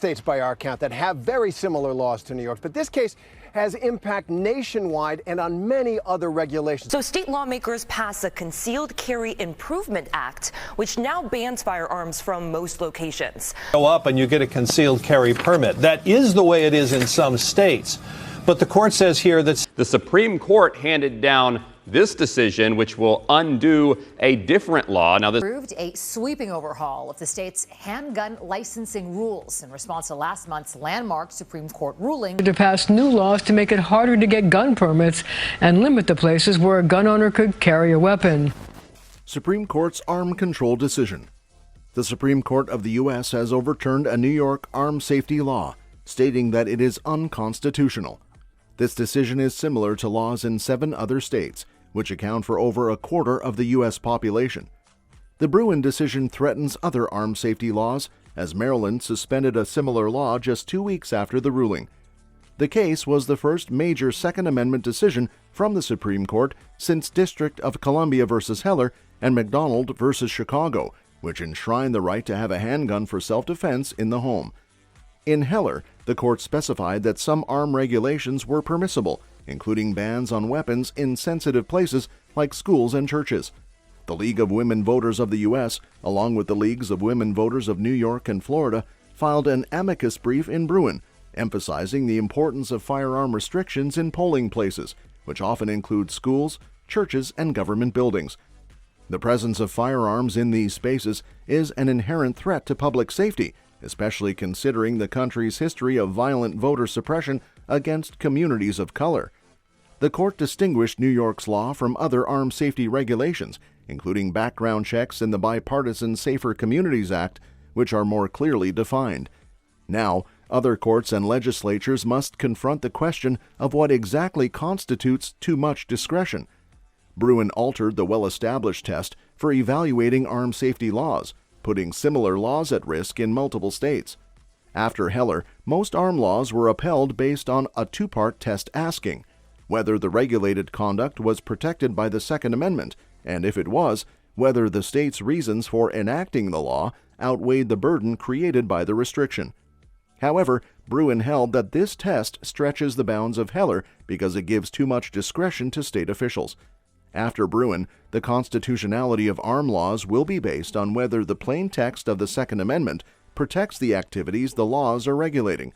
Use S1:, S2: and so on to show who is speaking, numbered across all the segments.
S1: States by our count that have very similar laws to New York's, but this case has impact nationwide and on many other regulations.
S2: So state lawmakers passed the Concealed Carry Improvement Act, which now bans firearms from most locations.
S3: Go up and you get a concealed carry permit. That is the way it is in some states. But the court says here that
S4: the Supreme Court handed down this decision, which will undo a different law. Now, this
S5: approved a sweeping overhaul of the state's handgun licensing rules in response to last month's landmark Supreme Court ruling
S6: to pass new laws to make it harder to get gun permits and limit the places where a gun owner could carry a weapon.
S7: Supreme Court's arm control decision. The Supreme Court of the U.S. has overturned a New York armed safety law, stating that it is unconstitutional. This decision is similar to laws in 7 other states, which account for over a quarter of the U.S. population. The Bruen decision threatens other armed safety laws, as Maryland suspended a similar law just 2 weeks after the ruling. The case was the first major Second Amendment decision from the Supreme Court since District of Columbia v. Heller and McDonald v. Chicago, which enshrined the right to have a handgun for self-defense in the home. In Heller, the court specified that some arm regulations were permissible, including bans on weapons in sensitive places like schools and churches. The League of Women Voters of the U.S., along with the Leagues of Women Voters of New York and Florida, filed an amicus brief in Bruen, emphasizing the importance of firearm restrictions in polling places, which often include schools, churches, and government buildings. The presence of firearms in these spaces is an inherent threat to public safety, especially considering the country's history of violent voter suppression against communities of color. The court distinguished New York's law from other armed safety regulations, including background checks in the bipartisan Safer Communities Act, which are more clearly defined. Now, other courts and legislatures must confront the question of what exactly constitutes too much discretion. Bruen altered the well-established test for evaluating armed safety laws, putting similar laws at risk in multiple states. After Heller, most arm laws were upheld based on a 2-part test asking whether the regulated conduct was protected by the Second Amendment, and if it was, whether the state's reasons for enacting the law outweighed the burden created by the restriction. However, Bruen held that this test stretches the bounds of Heller because it gives too much discretion to state officials. After Bruen, the constitutionality of arm laws will be based on whether the plain text of the Second Amendment protects the activities the laws are regulating.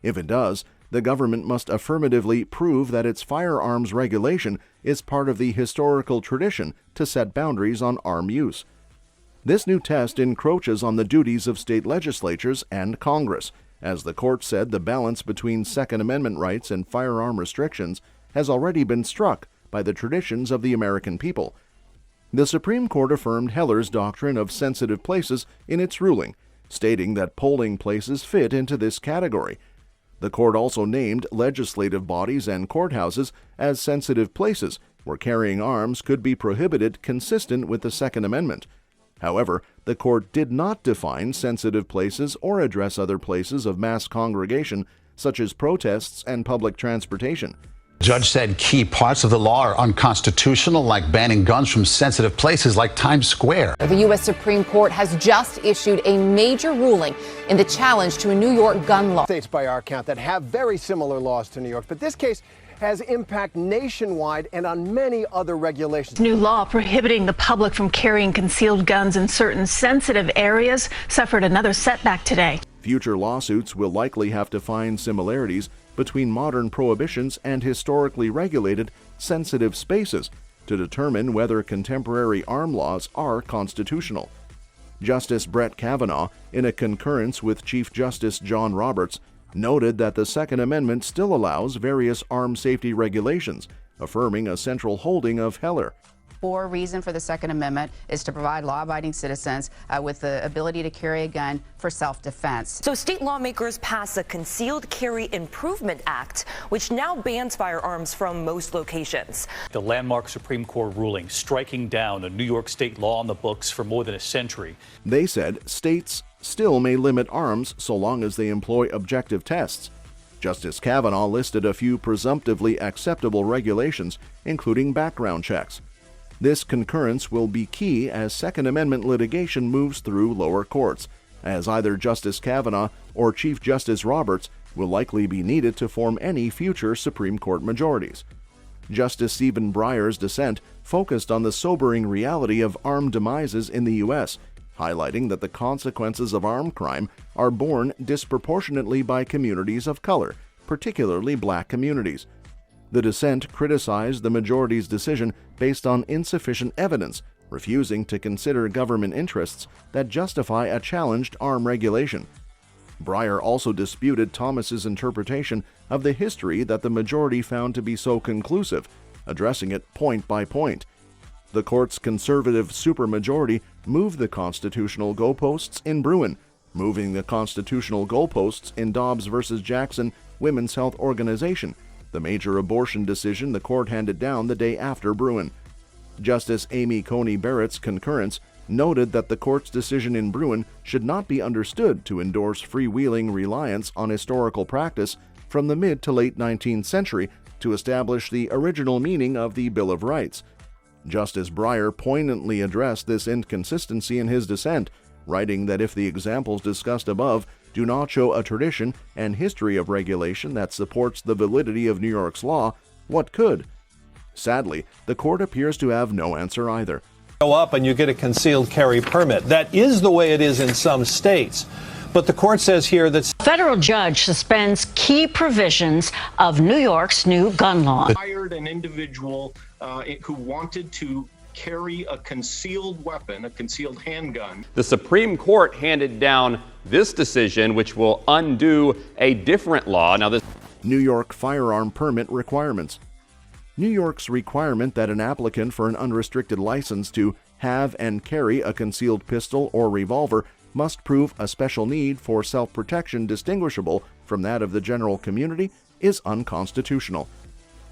S7: If it does, the government must affirmatively prove that its firearms regulation is part of the historical tradition to set boundaries on arm use. This new test encroaches on the duties of state legislatures and Congress, as the court said the balance between Second Amendment rights and firearm restrictions has already been struck by the traditions of the American people. The Supreme Court affirmed Heller's doctrine of sensitive places in its ruling, stating that polling places fit into this category. The court also named legislative bodies and courthouses as sensitive places where carrying arms could be prohibited consistent with the Second Amendment. However, the court did not define sensitive places or address other places of mass congregation, such as protests and public transportation.
S8: The judge said key parts of the law are unconstitutional, like banning guns from sensitive places like Times Square.
S5: The U.S. Supreme Court has just issued a major ruling in the challenge to a New York gun law.
S1: States by our count that have very similar laws to New York's, but this case has impact nationwide and on many other regulations.
S9: New law prohibiting the public from carrying concealed guns in certain sensitive areas suffered another setback today.
S7: Future lawsuits will likely have to find similarities between modern prohibitions and historically regulated sensitive spaces to determine whether contemporary arm laws are constitutional. Justice Brett Kavanaugh, in a concurrence with Chief Justice John Roberts, noted that the Second Amendment still allows various armed safety regulations, affirming a central holding of Heller.
S10: Core reason for the Second Amendment is to provide law-abiding citizens with the ability to carry a gun for self-defense.
S2: So state lawmakers passed the Concealed Carry Improvement Act, which now bans firearms from most locations.
S11: The landmark Supreme Court ruling striking down a New York state law on the books for more than a century.
S7: They said states still may limit arms so long as they employ objective tests. Justice Kavanaugh listed a few presumptively acceptable regulations, including background checks. This concurrence will be key as Second Amendment litigation moves through lower courts, as either Justice Kavanaugh or Chief Justice Roberts will likely be needed to form any future Supreme Court majorities. Justice Stephen Breyer's dissent focused on the sobering reality of armed demises in the U.S., highlighting that the consequences of armed crime are borne disproportionately by communities of color, particularly black communities. The dissent criticized the majority's decision based on insufficient evidence, refusing to consider government interests that justify a challenged arm regulation. Breyer also disputed Thomas's interpretation of the history that the majority found to be so conclusive, addressing it point by point. The court's conservative supermajority moved the constitutional goalposts in Bruin, moving the constitutional goalposts in Dobbs v. Jackson Women's Health Organization, the major abortion decision the court handed down the day after Bruin. Justice Amy Coney Barrett's concurrence noted that the court's decision in Bruin should not be understood to endorse freewheeling reliance on historical practice from the mid to late 19th century to establish the original meaning of the Bill of Rights. Justice Breyer poignantly addressed this inconsistency in his dissent, writing that if the examples discussed above do not show a tradition and history of regulation that supports the validity of New York's law, what could? Sadly, the court appears to have no answer either.
S3: Go up and you get a concealed carry permit. That is the way it is in some states. But the court says here that
S12: a federal judge suspends key provisions of New York's new gun law.
S13: Hired an individual who wanted to carry a concealed weapon, a concealed handgun.
S4: The Supreme Court handed down this decision, which will undo a different law. Now, this
S7: New York firearm permit requirements. New York's requirement that an applicant for an unrestricted license to have and carry a concealed pistol or revolver must prove a special need for self-protection distinguishable from that of the general community is unconstitutional.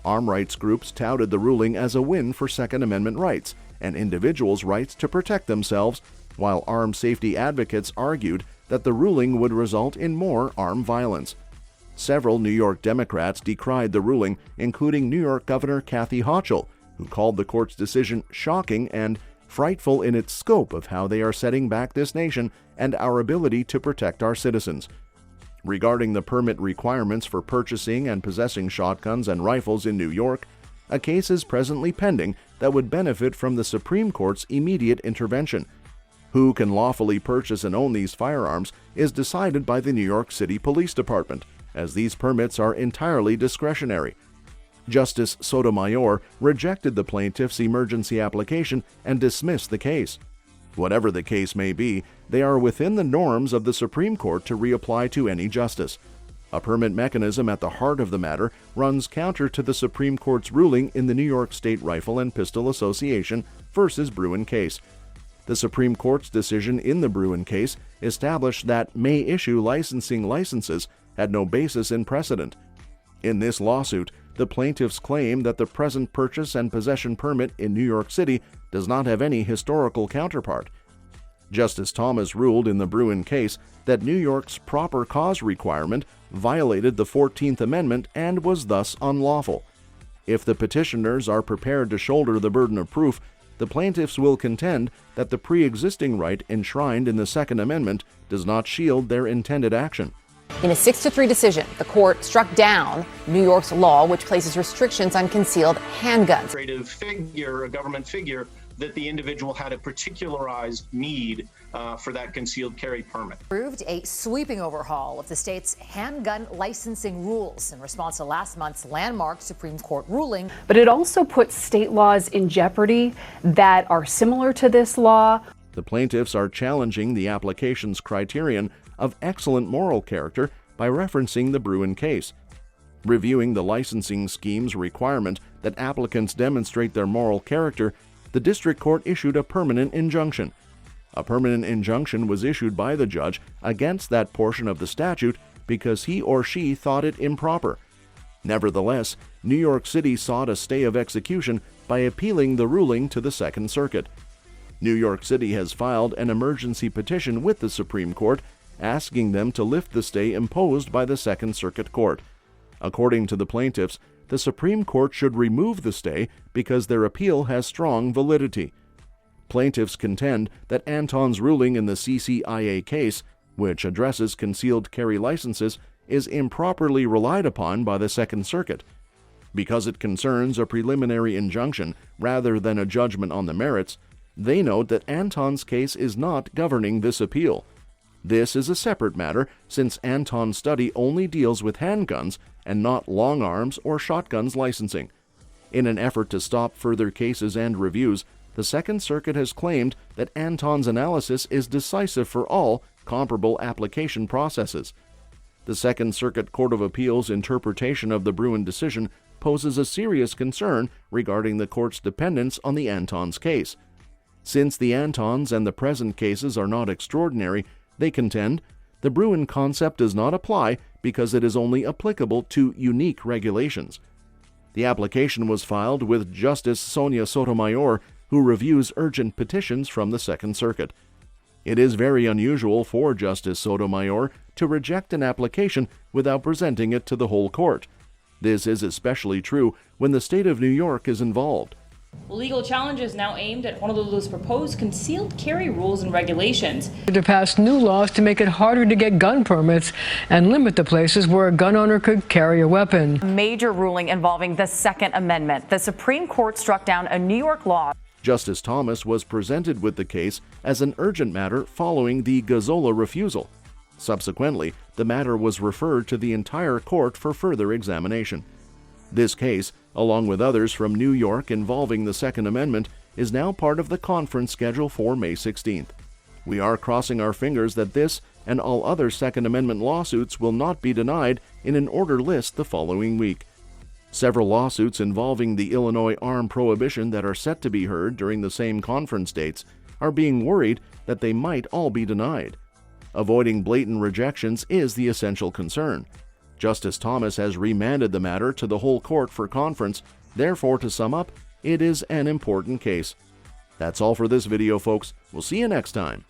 S7: Arm rights groups touted the ruling as a win for Second Amendment rights and individuals' rights to protect themselves, while armed safety advocates argued that the ruling would result in more armed violence. Several New York Democrats decried the ruling, including New York Governor Kathy Hochul, who called the court's decision shocking and frightful in its scope of how they are setting back this nation and our ability to protect our citizens. Regarding the permit requirements for purchasing and possessing shotguns and rifles in New York, a case is presently pending that would benefit from the Supreme Court's immediate intervention. Who can lawfully purchase and own these firearms is decided by the New York City Police Department, as these permits are entirely discretionary. Justice Sotomayor rejected the plaintiff's emergency application and dismissed the case. Whatever the case may be, they are within the norms of the Supreme Court to reapply to any justice. A permit mechanism at the heart of the matter runs counter to the Supreme Court's ruling in the New York State Rifle and Pistol Association versus Bruin case. The Supreme Court's decision in the Bruin case established that may issue licensing licenses had no basis in precedent. In this lawsuit, the plaintiffs claim that the present purchase and possession permit in New York City does not have any historical counterpart. Justice Thomas ruled in the Bruin case that New York's proper cause requirement violated the 14th Amendment and was thus unlawful. If the petitioners are prepared to shoulder the burden of proof, the plaintiffs will contend that the pre-existing right enshrined in the Second Amendment does not shield their intended action.
S14: In a 6-3 decision, the court struck down New York's law, which places restrictions on concealed handguns.
S13: A government figure, that the individual had a particularized need for that concealed carry permit.
S5: Approved a sweeping overhaul of the state's handgun licensing rules in response to last month's landmark Supreme Court ruling.
S15: But it also puts state laws in jeopardy that are similar to this law.
S7: The plaintiffs are challenging the application's criterion of excellent moral character by referencing the Bruin case. Reviewing the licensing scheme's requirement that applicants demonstrate their moral character, the district court issued a permanent injunction. A permanent injunction was issued by the judge against that portion of the statute because he or she thought it improper. Nevertheless, New York City sought a stay of execution by appealing the ruling to the Second Circuit. New York City has filed an emergency petition with the Supreme Court asking them to lift the stay imposed by the Second Circuit Court. According to the plaintiffs, the Supreme Court should remove the stay because their appeal has strong validity. Plaintiffs contend that Anton's ruling in the CCIA case which addresses concealed carry licenses, is improperly relied upon by the Second Circuit. Because it concerns a preliminary injunction rather than a judgment on the merits, they note that Anton's case is not governing this appeal. This is a separate matter since Anton's study only deals with handguns and not long arms or shotguns licensing. In an effort to stop further cases and reviews, the Second Circuit has claimed that Anton's analysis is decisive for all comparable application processes. The Second Circuit Court of Appeals' interpretation of the Bruin decision poses a serious concern regarding the court's dependence on the Antons case. Since the Antons and the present cases are not extraordinary, they contend the Bruin concept does not apply because it is only applicable to unique regulations. The application was filed with Justice Sonia Sotomayor, who reviews urgent petitions from the Second Circuit. It is very unusual for Justice Sotomayor to reject an application without presenting it to the whole court. This is especially true when the state of New York is involved.
S16: Legal challenges now aimed at Honolulu's proposed concealed carry rules and regulations.
S6: To pass new laws to make it harder to get gun permits and limit the places where a gun owner could carry a weapon.
S17: A major ruling involving the Second Amendment. The Supreme Court struck down a New York law.
S7: Justice Thomas was presented with the case as an urgent matter following the Gazzola refusal. Subsequently, the matter was referred to the entire court for further examination. This case, along with others from New York involving the Second Amendment, is now part of the conference schedule for May 16th. We are crossing our fingers that this and all other Second Amendment lawsuits will not be denied in an order list the following week. Several lawsuits involving the Illinois arm prohibition that are set to be heard during the same conference dates are being worried that they might all be denied. Avoiding blatant rejections is the essential concern. Justice Thomas has remanded the matter to the whole court for conference. Therefore, to sum up, it is an important case. That's all for this video, folks. We'll see you next time.